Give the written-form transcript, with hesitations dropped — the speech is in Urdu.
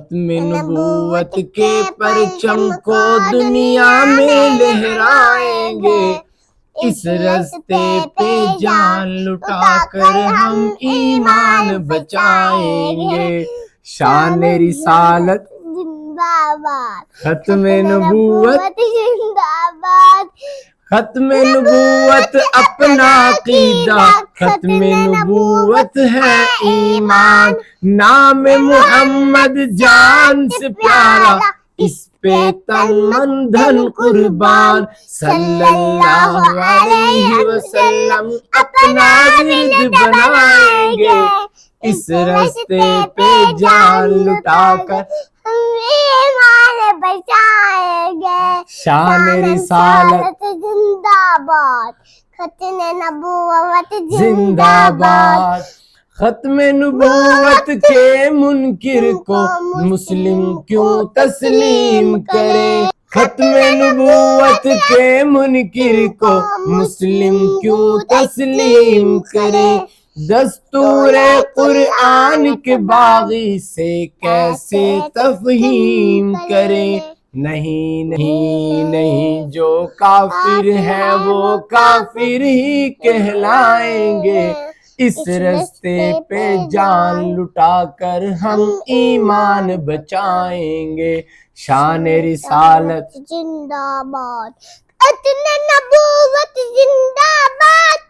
ختم نبوت کے پرچم کو دنیا میں لہرائیں گے، اس رستے پہ جان لٹا کر ہم ایمان بچائیں گے۔ شان رسالت زندہ باد، ختم نبوت زندہ باد، ختم نبوت اپنا عقیدہ، ختم نبوت ہے ایمان، نام محمد جان سے پیارا، اس پہ تن من دھن قربان، صلی اللہ علیہ وسلم اپنا ورد بنائیں گے، اس رستے پہ جان لٹا کر ہم ایمان بچائیں گے۔ شان رسالت زندہ باد، ختم نبوت زندہ باد۔ ختم نبوت کے منکر کو مسلم کیوں تسلیم کرے، ختم نبوت کے منکر کو مسلم کیوں تسلیم کرے، دستور قرآن کے باغی سے کیسے تفہیم کرے۔ نہیں نہیں نہیں، جو کافر ہے وہ کافر ہی کہلائیں گے، اس رستے پہ جان لٹا کر ہم ایمان بچائیں گے۔ شان رسالت زندہ باد، ختم نبوت زندہ باد۔